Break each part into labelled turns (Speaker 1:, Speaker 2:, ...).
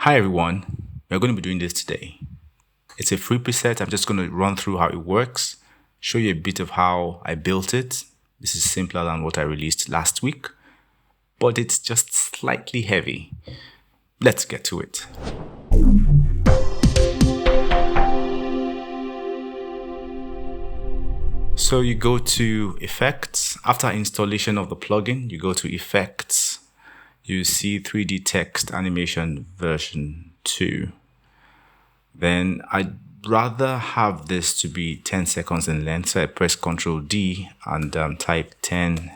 Speaker 1: Hi everyone, we're going to be doing this today. It's a free preset. I'm just going to run through how it works, show you a bit of how I built it. This is simpler than what I released last week, but it's just slightly heavy. Let's get to it. So you go to Effects. After installation of the plugin, you go to Effects. You see 3D Text Animation version 2. Then I'd rather have this to be 10 seconds in length. So I press Ctrl D and type 10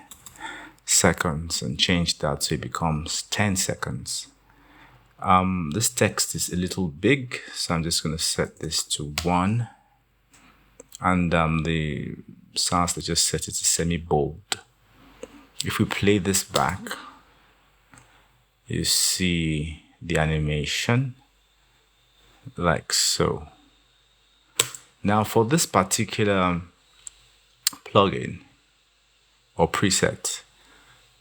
Speaker 1: seconds and change that so it becomes 10 seconds. This text is a little big, so I'm just going to set this to 1. And the sans, let's just set it to semi-bold. If we play this back, you see the animation like so. Now for this particular plugin or preset,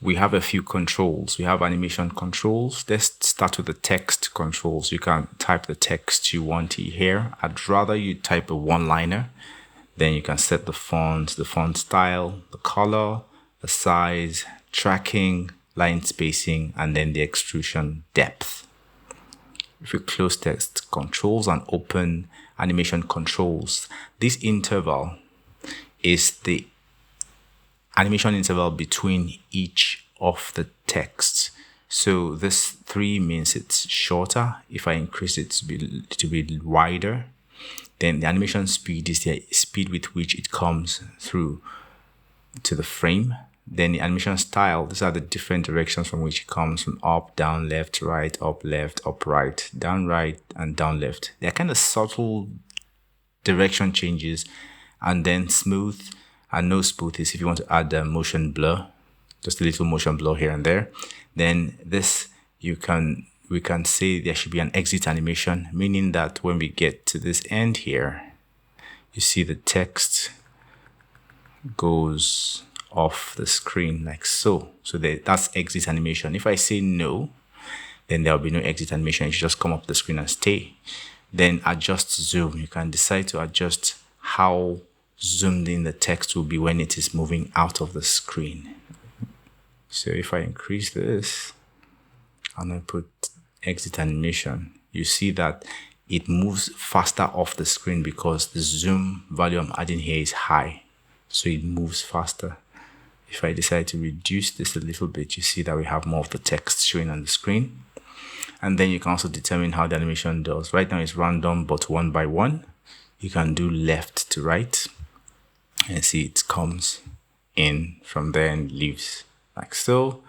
Speaker 1: we have a few controls. We have animation controls. Let's start with the text controls. You can type the text you want here. I'd rather you type a one-liner. Then you can set the font style, the color, the size, tracking, line spacing, and then the extrusion depth. If we close text controls and open animation controls, this interval is the animation interval between each of the texts. So this 3 means it's shorter. If I increase it to be wider, then the animation speed is the speed with which it comes through to the frame. Then the animation style, these are the different directions from which it comes, from up, down, left, right, up, right, and down, left. They're kind of subtle direction changes. And then smooth and no smooth is if you want to add a motion blur, just a little motion blur here and there. Then this, we can say there should be an exit animation, meaning that when we get to this end here, you see the text goes off the screen like so. So that's exit animation. If I say no, then there'll be no exit animation. It should just come up the screen and stay. Then adjust zoom. You can decide to adjust how zoomed in the text will be when it is moving out of the screen. So if I increase this and I put exit animation, you see that it moves faster off the screen because the zoom value I'm adding here is high. So it moves faster. If I decide to reduce this a little bit, you see that we have more of the text showing on the screen. And then you can also determine how the animation does. Right now it's random, but 1 by 1. You can do left to right. And see it comes in from there and leaves like so.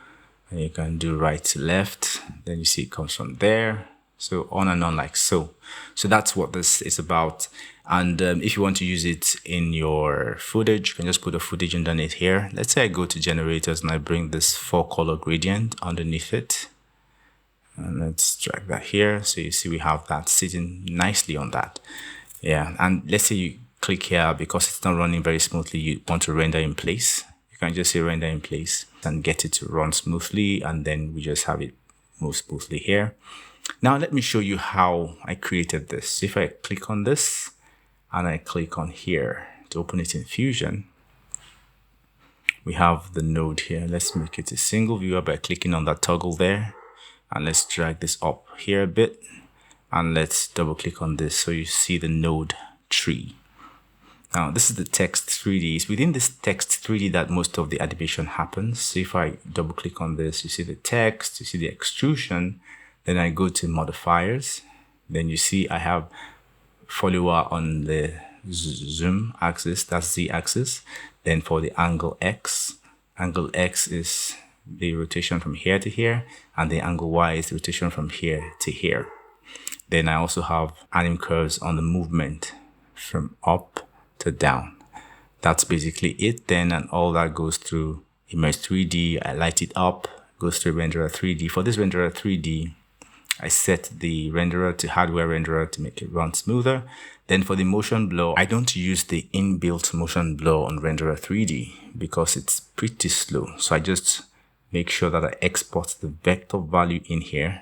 Speaker 1: And you can do right to left. Then you see it comes from there. So on and on like so. So that's what this is about. And if you want to use it in your footage, you can just put a footage underneath here. Let's say I go to generators and I bring this 4-color gradient underneath it. And let's drag that here. So you see we have that sitting nicely on that. Yeah, and let's say you click here because it's not running very smoothly. You want to render in place. You can just say render in place and get it to run smoothly. And then we just have it move smoothly here. Now let me show you how I created this. If I click on this and I click on here to open it in Fusion, we have the node here. Let's make it a single viewer by clicking on that toggle there. And let's drag this up here a bit. And let's double click on this so you see the node tree. Now this is the text 3D. It's within this text 3D that most of the animation happens. So if I double click on this, you see the text, you see the extrusion. Then I go to modifiers. Then you see I have follower on the zoom axis, that's Z axis. Then for the angle X is the rotation from here to here, and the angle Y is the rotation from here to here. Then I also have anim curves on the movement from up to down. That's basically it then, and all that goes through Image 3D. I light it up, goes through Renderer 3D. For this Renderer 3D, I set the renderer to hardware renderer to make it run smoother. Then for the motion blur, I don't use the inbuilt motion blur on Renderer 3D because it's pretty slow. So I just make sure that I export the vector value in here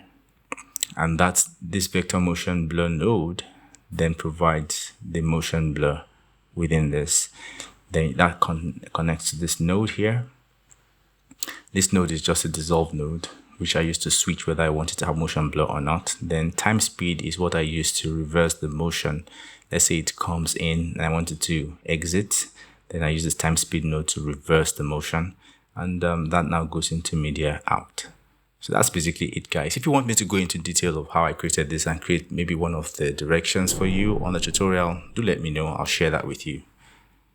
Speaker 1: And that's this vector motion blur node then provides the motion blur within this. Then that connects to this node here. This node is just a dissolve node, which I use to switch whether I wanted to have motion blur or not. Then time speed is what I use to reverse the motion. Let's say it comes in and I wanted to exit. Then I use this time speed node to reverse the motion. And that now goes into media out. So that's basically it, guys. If you want me to go into detail of how I created this and create maybe one of the directions for you on the tutorial, do let me know. I'll share that with you.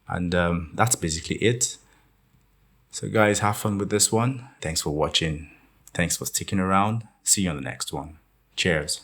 Speaker 1: And that's basically it. So guys, have fun with this one. Thanks for watching. Thanks for sticking around. See you on the next one. Cheers.